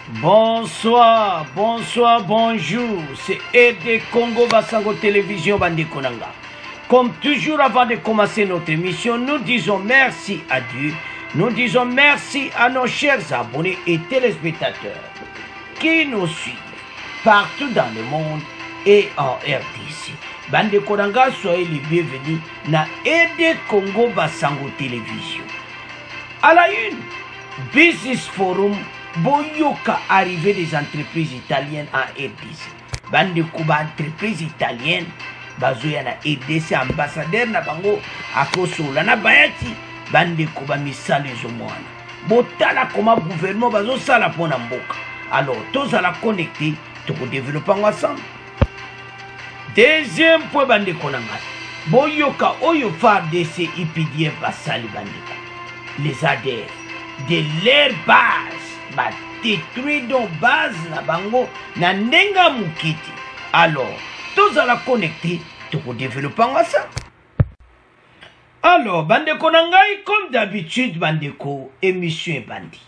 Bonsoir, bonsoir, bonjour. C'est Aide Congo Basango Télévision Bandekonanga. Comme toujours, avant de commencer notre émission, nous disons merci à Dieu. Nous disons merci à nos chers abonnés et téléspectateurs qui nous suivent partout dans le monde et en RDC. Bandekonanga, soyez les bienvenus dans Aide Congo Basango Télévision. À la une, Business Forum. Boyoka arrivée des entreprises italiennes en RDC. Bande kuba entreprise italienne bazoya na RDC ambassadeur na bango akosola na bayati bande kuba misale zomwana. Botala koma gouvernement bazo sala pona mboka. Alors tous à la connecter pour développer ensemble. Deuxième point bande konanga. Boyoka oyo FARDC IPDF basali bande. Les adhèrent de leur base. Ba détruit donc base na bango na ndenga mukiti. Alors tous à la connecter pour développer ça. Alors bandeko nangai comme d'habitude bandeko émission bandi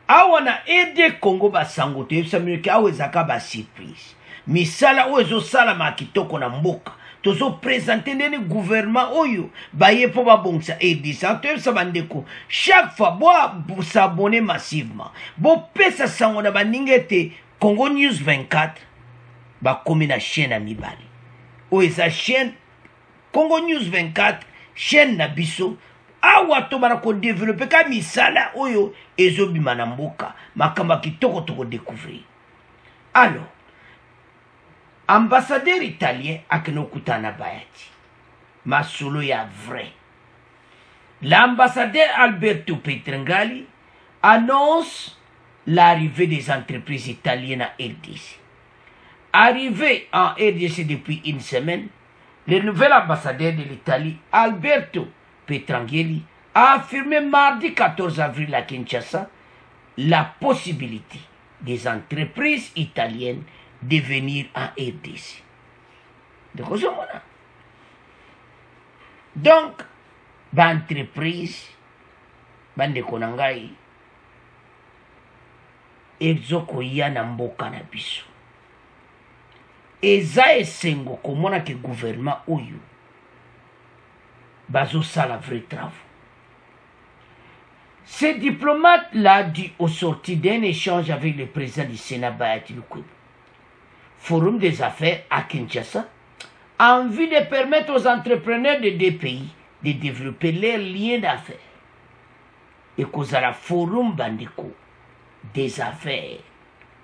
awana Aide Congo Basango te samiki awezaka ba surprise misala ozo sala makitoko na mboka tozo présenter ndeni gouvernement oyo baye po babongisa edisanteur sa bandeko chaque fois bo s'abonner massivement bo pesa sango na baningete Congo News 24 ba komi na chaîne amibali oyo eza chaîne Congo News 24 chaîne na biso awa to bana ko développer ka misala oyo ezobima na mboka makamba kitoko to découvrir. Alors ambassadeur italien akinokutana bayati masolo ya vrai. L'ambassadeur Alberto Petrengali annonce l'arrivée des entreprises italiennes à RDC. Arrivé en RDC depuis une semaine, le nouvel ambassadeur de l'Italie, Alberto Petrengali, a affirmé mardi 14 avril à Kinshasa la possibilité des entreprises italiennes de venir en RDC. Donc, l'entreprise, bande konangai, ezoko ya na mboka na biso. Eza esengo komona ke gouvernement oyo bazo sala vrai travaux. Ces diplomates-là dit au sorti d'un échange avec le président du Sénat Bayati Lukwebo, Forum des affaires à Kinshasa, a envie de permettre aux entrepreneurs de deux pays de développer leurs liens d'affaires. Et qu'aux la Forum Bandeko des affaires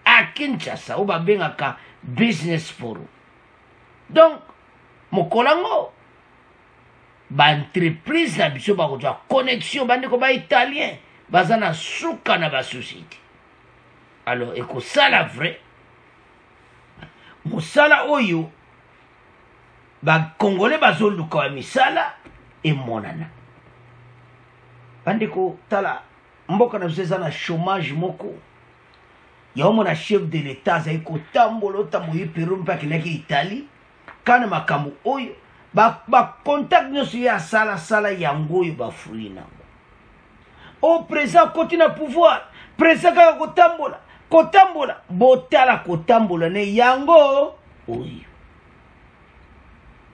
à Kinshasa, ou babengaka Business Forum. Donc, mokolango, ba entreprise na biso ba koza connexion bandeko ba italien, bazana suka na ba société. Alors, et que ça la vrai, mosala oyo ba congolais bazoluka wa misala e monana bandeko tala mboka na biso na chômage moko ya mona chef de l'état za iko tambolo tamoyi Peru mpaka kinaki Italie kana makambo oyo ba contact nyoso ya sala yango oyo ba fruina o président continue pouvoir président ka kotambola botala kotambola ne yango oyo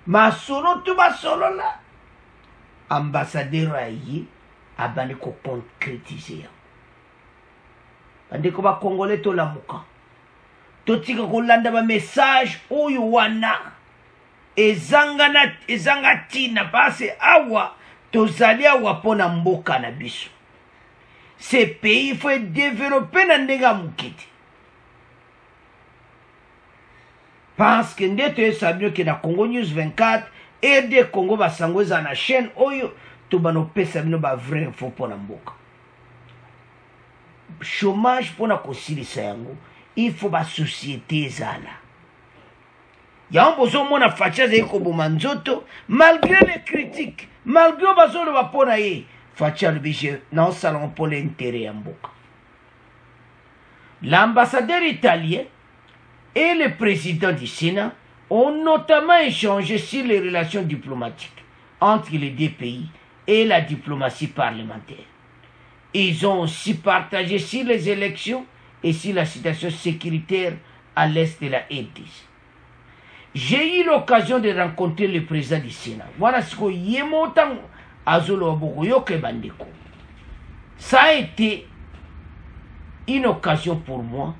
masolo tu basolo la ambassadeur ayi abandi ko concrétiser bandeko ba congolais to lamuka totika kolanda ba message oyo wana ezanga tina pase awa tozali awa pona mboka na biso. Ces pays, il faut développer dans les mukiti. Parce que nous savons que dans Congo News 24, Aide Congo Basango dans la chaîne, oyo, tout le monde peut savoir que c'est vrai info pour l'amboka. Chômage pour la conciliation, il faut que la société zala. Il y a un besoin de faire des choses malgré les critiques, malgré les besoins de faire Fatia le budget non salon pour l'intérêt en boca. L'ambassadeur italien et le président du Sénat ont notamment échangé sur les relations diplomatiques entre les deux pays et la diplomatie parlementaire. Ils ont aussi partagé sur les élections et sur la situation sécuritaire à l'est de la RDC. J'ai eu l'occasion de rencontrer le président du Sénat. Voilà ce que Yemotan Azolo Abogoyoke Bandeko. Ça a été une occasion pour moi,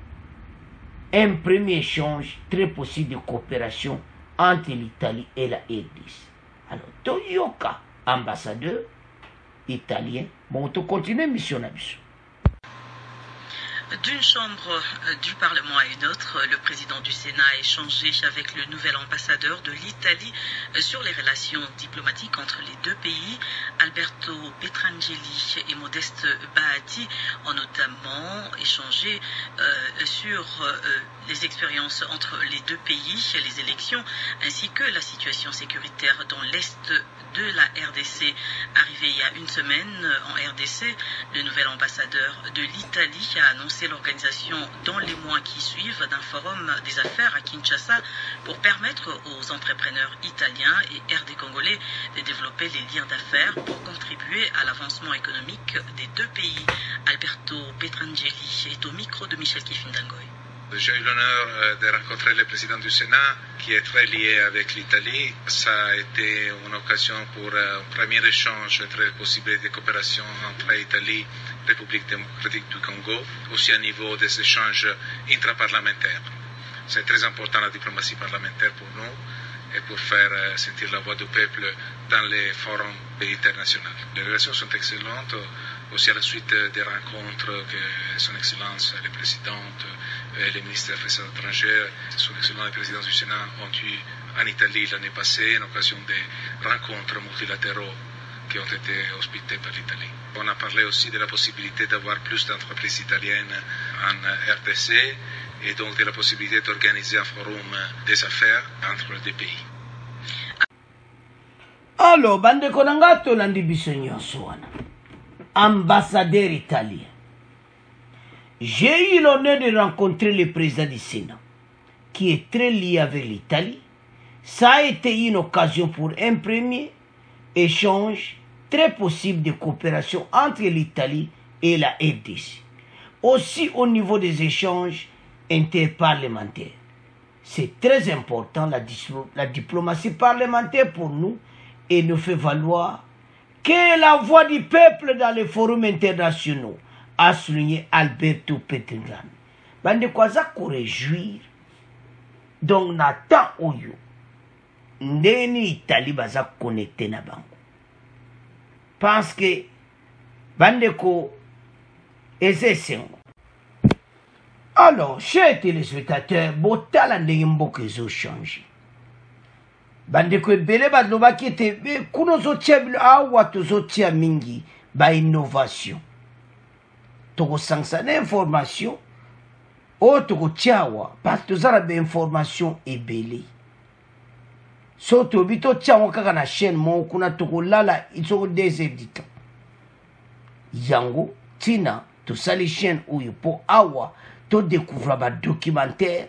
un premier échange très possible de coopération entre l'Italie et la RDC. Alors, Toyoka, ambassadeur italien, bon, on continue mission à mission. D'une chambre du Parlement à une autre, le président du Sénat a échangé avec le nouvel ambassadeur de l'Italie sur les relations diplomatiques entre les deux pays. Alberto Petrangeli et Modeste Bahati ont notamment échangé sur les expériences entre les deux pays, les élections, ainsi que la situation sécuritaire dans l'Est de la RDC. Arrivé il y a une semaine en RDC, le nouvel ambassadeur de l'Italie a annoncé l'organisation dans les mois qui suivent d'un forum des affaires à Kinshasa pour permettre aux entrepreneurs italiens et RD congolais de développer les liens d'affaires pour contribuer à l'avancement économique des deux pays. Alberto Petrangeli est au micro de Michel Kifindangoy. J'ai eu l'honneur de rencontrer le président du Sénat qui est très lié avec l'Italie. Ça a été une occasion pour un premier échange entre possibilités de coopération entre l'Italie et la République démocratique du Congo, aussi à niveau des échanges intraparlementaires. C'est très important la diplomatie parlementaire pour nous et pour faire sentir la voix du peuple dans les forums internationaux. Les relations sont excellentes, aussi à la suite des rencontres que Son Excellence, le Président et le ministre des Affaires étrangères, Son Excellence, le Président du Sénat, ont eu en Italie l'année passée, en occasion des rencontres multilatéraux qui ont été hospitées par l'Italie. On a parlé aussi de la possibilité d'avoir plus d'entreprises italiennes en RDC et donc de la possibilité d'organiser un forum des affaires entre les deux pays. Alors, bande konangato landi bisogno suana. Ambassadeur italien. J'ai eu l'honneur de rencontrer le président du Sénat, qui est très lié avec l'Italie. Ça a été une occasion pour un premier échange très possible de coopération entre l'Italie et la RDC. Aussi au niveau des échanges interparlementaires. C'est très important la diplomatie parlementaire pour nous et nous fait valoir que la voix du peuple dans les forums internationaux, a souligné Alberto Petrangeli. Bande quoi ça qu'on réjouir. Donc Nathan Oyo, ndeni Italie baza connecté na bango. Parce que bande ko ezesengo. Alors, chers téléspectateurs, botala ndenge mboka ezo changer. Bande ko ebele bazoba ki ete kuno zo tia awa tozo tia mingi ba innovation. Toko sangsana information o toko tiawa parce que tozala ba information ebele. So tobi to tiawa kaka na chaîne mo kuna toko lala isoko des éditants. Yango tina to sali chaîne oyo po awa to découvrir ba documentaire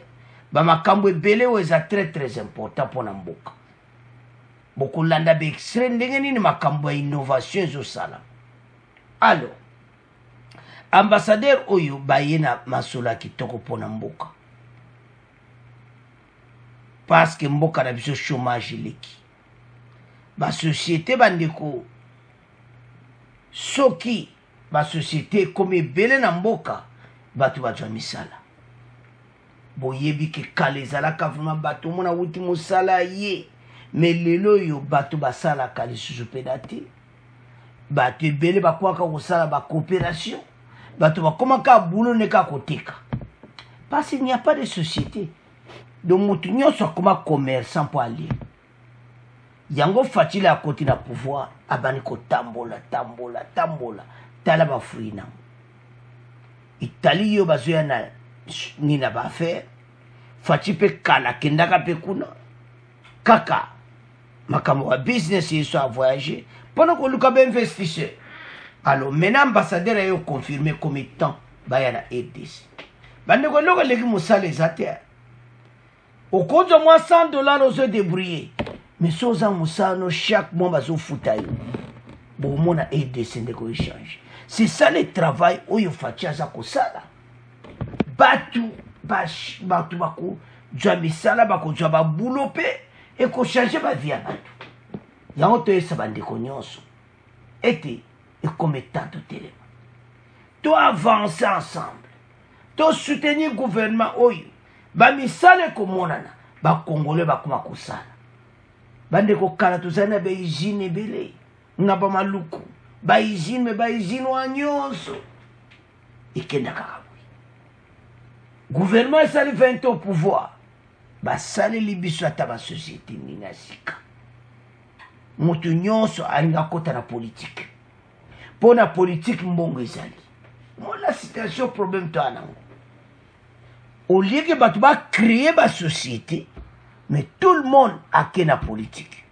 ba makambo ebele weza très important pour mboka. Beaucoup landa be extrait ndenge nini makambo ya innovation ezo sala. Alors ambassadeur oyo bayena masolo kitoko pona mboka. Parce que mboka na biso chômage leki. Ba société bandeko soki ba société comme bele na mboka batu bajwa misala. Boyebi ke kalezala ka vraiment batu mona wuti musala ye. Mais lelo yo batu basala kali sous-pédate. Batu bele bakwaka kosala ba coopération. Batu bakomaka boulot neka koteka. Parce qu'il n'y a pas de société. Donc mutu nyonso koma commerçant pour aller. Yango fatila à côté na pouvoir abani ko tambola. Tala ba fruina. Italie yo bazoya na nina ba faire. Fati pe kala kendaka pe kuna. Kaka makambo wa business yeso a voyager pendant que luka ben investisseur. Alors maintenant ambassadeur a confirmé comme étant baya na RDC. Bande ko loko leki musale zater. Au cours de moi $100 aux débrouiller. Mais soza musano chaque mois bazo futayo. Bon mona RDC ndeko échange. C'est ça le travail où yo fatia za ko sala. batu bako jwa misala bako jwa ba boulot pe et ko changer ba vie batu yango to esa bandeko nyonso ete et comme tant de télé to avancer ensemble to soutenir gouvernement oyo ba misala ko monana ba congolais ba kuma kusala bandeko kala to zana be usine bele na ba maluku ba usine wa nyonso ikenda kaka gouvernement sali 20 au pouvoir basali libiso ata ba société nina sika moto nyonso alinga kota na politique pona politique mbongo ezali la situation problème to anango au lieu que batu ba créer ba société mais tout le monde a que na politique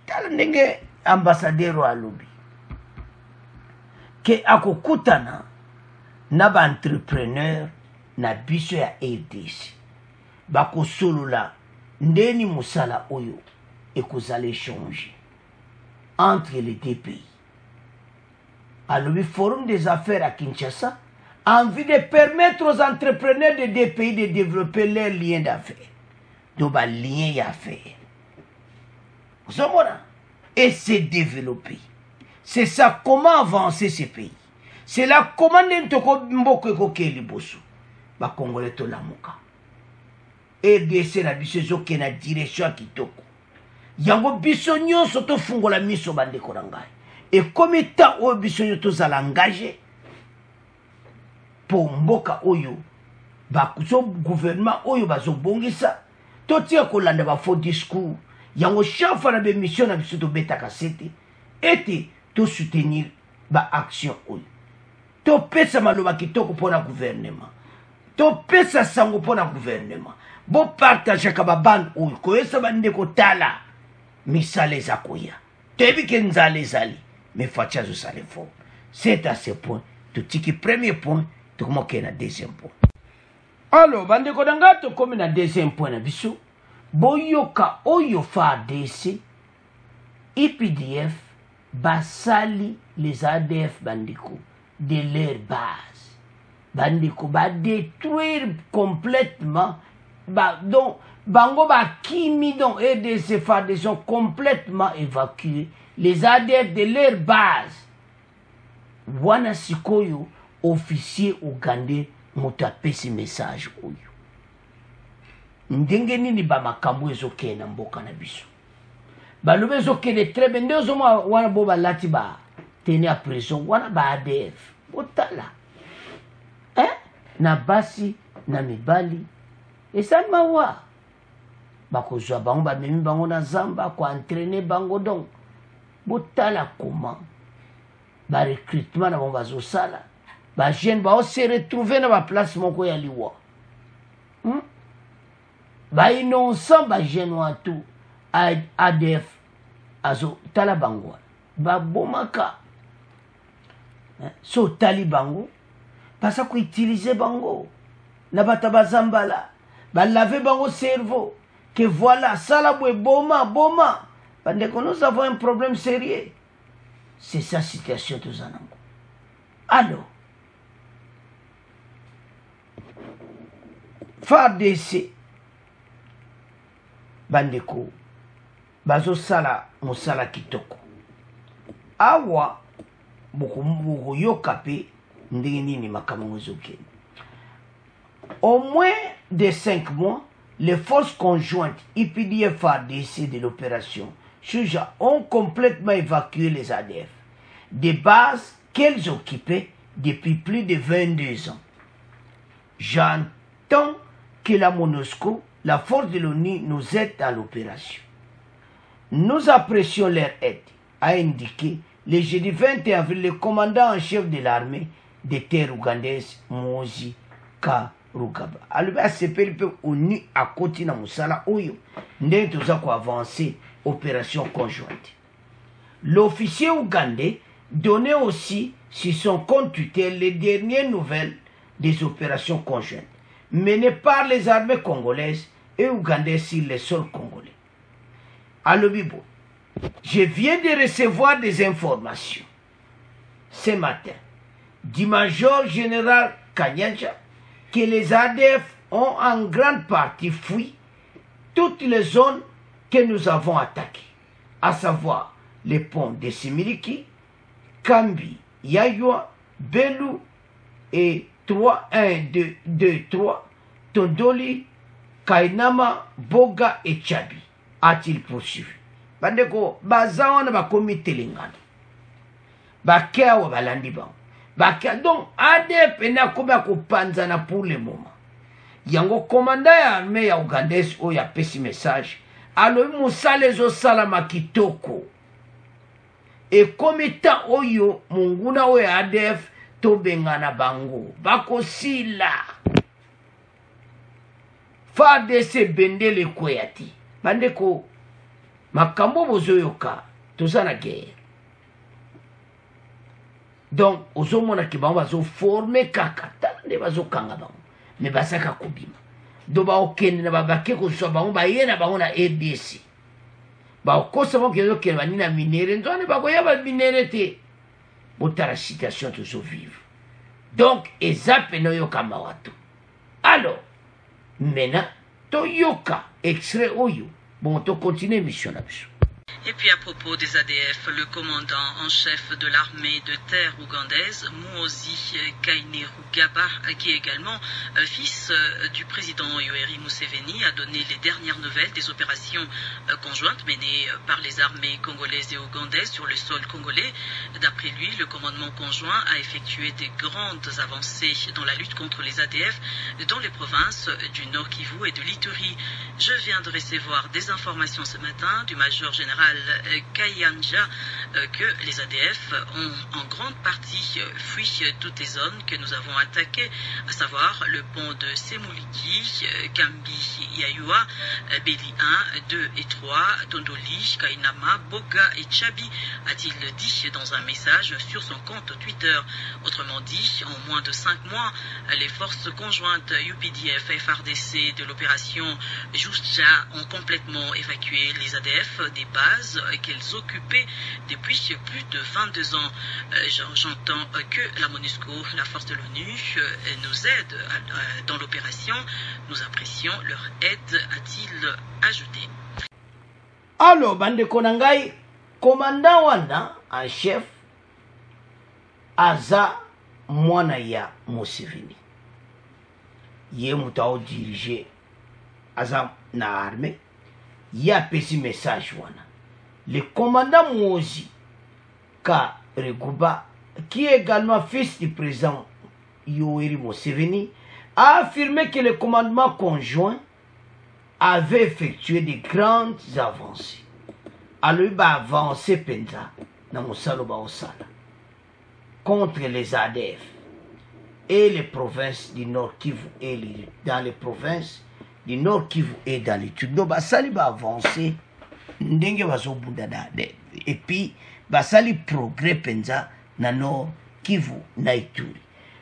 tala ndenge ambassadeur a lobby ke akokutana na ba entrepreneur na biso ya RDC bakosolola ndeni musala oyo ekozala échanger entre les deux pays. Alors le forum des affaires à Kinshasa a envie de permettre aux entrepreneurs des deux pays de développer leurs liens d'affaires. Donc bah lien d'affaires. Vous savez, et se développer. C'est ça comment avancer ces pays. C'est là comment n'entoko koke liboso. Ba Congolais to lamuka. RDC na biso zoke na direction kitoko. Yango biso nyonso to fungola miso bandeko na ngai. Et comme état o biso nyonso tozala engagé pour mboka oyo ba kuso gouvernement oyo bazobongisa to tia kolanda ba faux discours yango chaque na be mission na biso to beta kasete ete to soutenir ba action oyo to pesa maloba kitoko pona gouvernement to pesa sango pona gouvernement bo partage ka ba ban oyo ko esa bande ko tala misale za koya tebi ke nzale zali mais facha zo sale fort. C'est à ce point tout tiki premier point to comment na deuxième point. Alors bande ko danga to comme na deuxième point na biso boyoka oyo fa DC IPDF basali les ADF bandiko de leur base bandiko ba détruire complètement donc bango ba kimi donc RDC FARDC sont complètement évacués les ADF de leur base wana sikoyo officier ougandais moto apesi message oyo ndenge nini ba makambo ezoke na mboka na biso balobe ezoke de très bien ndezo wana bo balati ba tene à prison wana ba ADF otala na basi na mibali esama wa bakozwa bango bamemi bango na zamba ko entraîner bango donc botala comment ba recrutement na bango bazosala ba jeune ba se retrouver na ba place moko ya liwa ba innocent ba jeune wa tout ADF azo tala bango ba bomaka so tali bango pasa ko utiliser bango na bata bazambala ba laver bango cerveau que voilà ça la boma parce que nous avons un problème sérieux. C'est sa situation de Zanango. Alors FARDC bandeko bazo sala musala kitoko awa buku yokape ndenge nini makambo zoke. Au moins de 5 mois, les forces conjointes IPDF FARDC de l'opération Shuja ont complètement évacué les ADF, des bases qu'elles occupaient depuis plus de 22 ans. J'entends que la MONUSCO, la force de l'ONU, nous aide dans l'opération. Nous apprécions leur aide, a indiqué le jeudi 21 avril le commandant en chef de l'armée de terre ougandaise, Mozi Rugaba. Alors, c'est peu ONU à côté de Moussala Oyo, n'est tout avancer opération conjointe. L'officier ougandais donnait aussi sur son compte Twitter les dernières nouvelles des opérations conjointes menées par les armées congolaises et ougandaises sur les sols congolais. Alors, Bibo, je viens de recevoir des informations ce matin du major général Kanyanja que les ADF ont en grande partie fui toutes les zones que nous avons attaquées, à savoir les ponts de Similiki, Kambi, Yayua, Belou et 3, 1, 2, 3, Tondoli, Kainama, Boga et Tchabi, a-t-il poursuivi. Bandeko, bazawana bakomi telingana. Bakia wa balandi bango. Bakia, donc, ADF na komi akupanzana pour le moment. Yango commandant ya armée ya Ougandais o ya pesi message. Alo musale zo salama kitoko. E komita oyo munguna o ya ADF to bengana bango. Bako sila. FARDC bendele kweyati. Bandeko, makambo bozoyoka, tozana guerre. Donc, ozomona ki bango bazo forme kaka, tande bazo kanga bango. Mais basaka kubima. Do ba okende na babake ko so bango ba yena bango na ADC. Ba okosa bango kezo ke bani na minere, nzone ba ko ya ba minere te. Botara situation toujours vive. Donc, ezape no yoka mawatu. Alors, maintenant, to yoka extrait oyo. Bon, to continue mission na biso. Et puis à propos des ADF, le commandant en chef de l'armée de terre ougandaise, Muhoozi Kainerugaba, qui est également fils du président Yoweri Museveni, a donné les dernières nouvelles des opérations conjointes menées par les armées congolaises et ougandaises sur le sol congolais. D'après lui, le commandement conjoint a effectué des grandes avancées dans la lutte contre les ADF dans les provinces du Nord Kivu et de l'Ituri. Je viens de recevoir des informations ce matin du major général Kayanja que les ADF ont en grande partie fui toutes les zones que nous avons attaquées, à savoir le pont de Semuliki, Kambi, Yayua, Beli 1, 2 et 3, Tondoli, Kainama, Boga et Tchabi, a-t-il dit dans un message sur son compte Twitter. Autrement dit, en moins de 5 mois, les forces conjointes UPDF et FARDC de l'opération Justia ont complètement évacué les ADF des bases qu'elles occupaient depuis plus de 22 ans. J'entends que la MONUSCO, la force de l'ONU, nous aide dans l'opération. Nous apprécions leur aide, a-t-il ajouté. Alors, Bande Konangai, commandant Wanda en chef, Aza Mwanaya Museveni. Yé Moutao dirigé Aza na armée. Y'a petit message wana. Le commandant Muhoozi Kainerugaba, qui est également fils du président Yoweri Museveni, a affirmé que le commandement conjoint avait effectué de grandes avancées. Alors il va avancer penza na musalo ba osala contre les ADF et les provinces du Nord Kivu et dans les provinces du Nord Kivu et dans l'Ituri. Donc basali va avancer ndenge bazo bunda da et puis basali progrès penza na Nord Kivu na Ituri.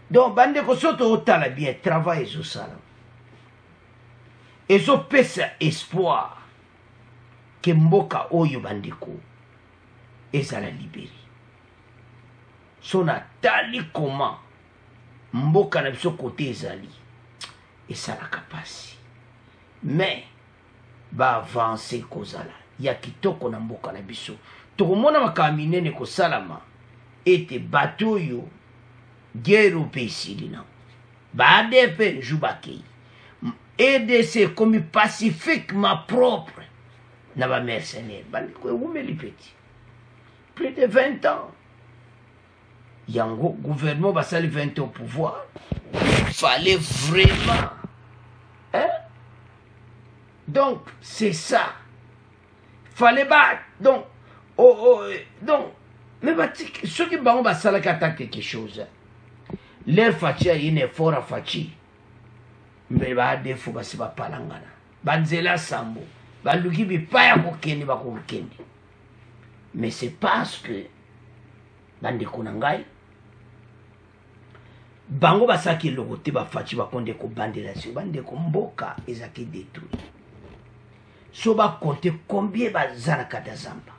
Donc bande ko soto otala bien travail zo sala. Ezo pesa espoir que mboka oyo bandeko ezala libéré. Sona tali comment mboka na biso côté ezali esalaka pasi. Mais ba avancer kozala ya kitoko na mboka na biso. Tokomona makaminene ko salama ete bato yo guerre pesili na. Ba ADF jubakei. EDC comme pacifiquement propre na ba mercenaire. Bandiko umeli petit. Plus de 20 ans. Yango gouvernement basali 20 ans au pouvoir. Il fallait vraiment. Hein? Donc, c'est ça. Fallait battre. Donc, donc, mais ceux qui vont attaquer quelque chose, leur fachi a un effort à fachi. Mais ba defo basi ba palangana. Banzela sambo. Ba luki bi pa ya kokende ba kokende. Mais c'est parce que bande konangai bango basaki logote ba fachi ba konde ko bandela si bande ko mboka ezaki détruit. So ba compter combien ba zana kata zamba.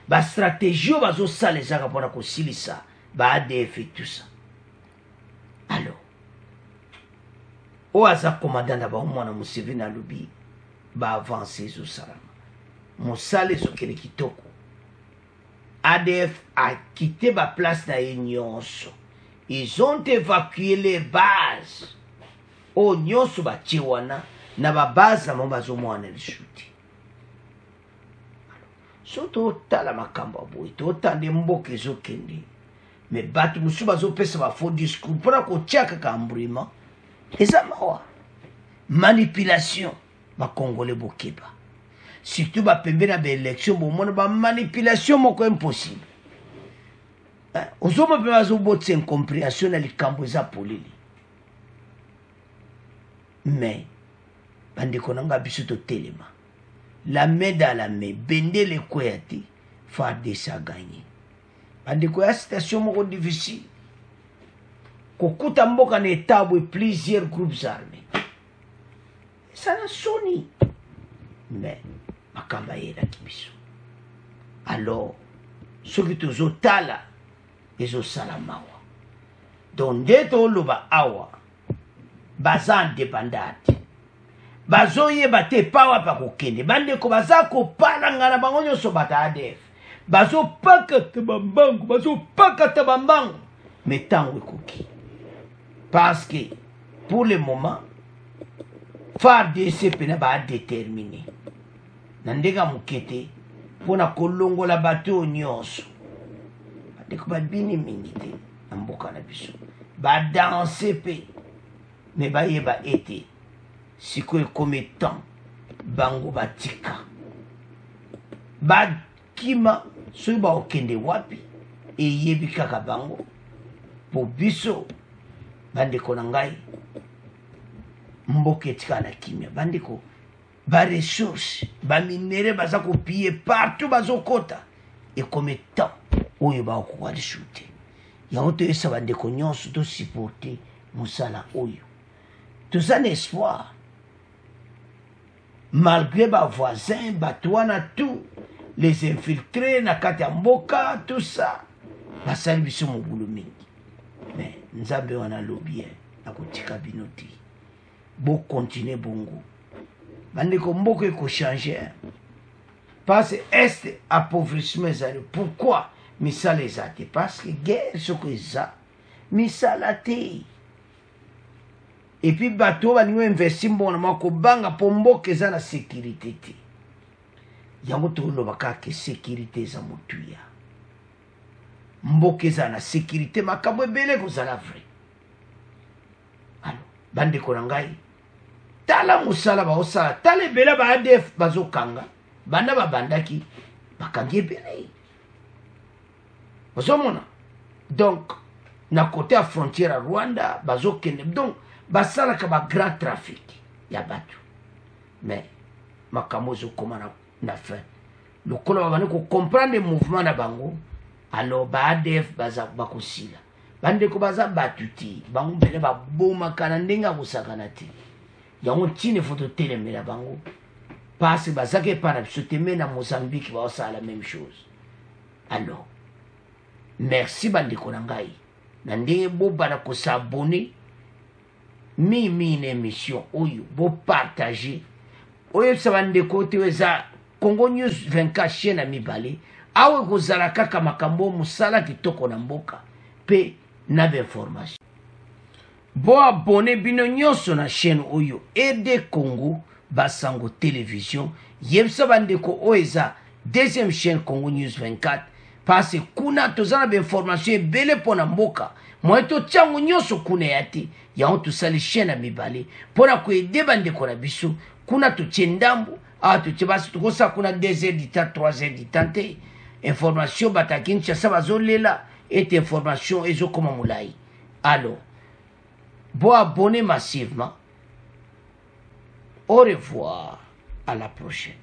Ba stratégie ba zo sale zaka pona ko silisa ba ADF tout ça. Alors o aza commandant na bango mwana Museveni alobi baavance ezosalama mosala ezokende kitoko. ADF a quitté ma place na ye nyonso. Ils ont évacué les bases o nyonso batie wana na babase na bango bazomwana lisuti. So totala makambo aboye totande mboka ezokende me bato mosusu bazopesa bafaux discours mpona kotia kaka mbulima eza mawa manipulation bakongole bokeba surtout bapembeni na baélection bomona bamanipulation moko impossible. Ozoma mpe bazobotisa incompréhension na likambo eza polele mais bandeko na nga biso totelema la main dans la main bendele ekweya te FARDC a gagné. Bandeko ya situation moko difficile kokuta mboka na etabwe plusieurs groupes armés eza na soni mais makambo ayelaki biso. Alors soki tozotala ezosala mawa donc nde toloba awa baza indépendant te bazoyeba te pawa pa kokende bandeko baza kopalanga na bango nyonso bata ADF bazopakata bambangu bazopakata bambangu mais ntango ekoki parce que pour le moment FARDC pena baadétermine na ndenge moke te mpona kolongola bato oyo nyonso bandeko babini mingi te na mboka na biso badanse mpe me bayeba ete sikoyo ekomi temps bango batika bakima soki baokende wapi eyebi kaka bango po biso bandeko na ngai mboka etika na kimia bandeko baresource baminere baza kopie partout bazokota ekomi temps oyo baokoka lisu te yango toyesa bandeko nyonso tosupporte mosala oyo toza na espoir malgré bavoisin bato wana tout les infiltrés na kati ya mboka tout ça basali biso mobulu mingi mais nzambe wana alobi nakotika bino te bokontinue bongo bandeko mboka ekochange parce est appauvrissement ezali pourquoi misala eza te parce que guerre soko eza misala te et puis bato balingo investi mbona moko banga po mboka eza na sécurité te yango toloba kaka sécurité eza motuya mboka eza na sécurité makambo ebele kozala vrai. Alors bandeko na ngai tala mosala baosala tala ebele ba ADF bazokanga banda babandaki bakangi ebele ozomona donc na côté ya frontière ya Rwanda bazokende donc basalaka ba grand trafic ya bato mais makambo ezokoma na fin lokola babandi kocomprendre mouvement na bango alors ba ADF baza bakosila bandeko baza batu ti bango mbele babomaka na ndenge ya kosakana te yango ntine fo totelemela bango parce bazaka epa na biso te me na Mozambique baosala la même chose. Alors merci bandeko na ngai na ndenge bobana kosabone mimi na émission oyo bopartage oyo sabandeko te eza Congo News 24 chaîne na mibale awe kozala kaka makambo musala kitoko na mboka pe na information bo abonné bino nyonso na chaîne oyo RD Congo Basango Télévision yebisa bandeko oyo eza deuxième chaîne Congo News 24 parce que kuna tozana ba information ebele pona mboka moeto tiango nyonso kuna yate yango tosali chaîne na mibale pona ko ede bandeko na biso kuna totie ndambo totie basi tokosa kuna 2h du temps 3h du temps te information batakincha sa bazolela et information ezokoma mulai. Alors bon abonnez massivement. Au revoir, à la prochaine.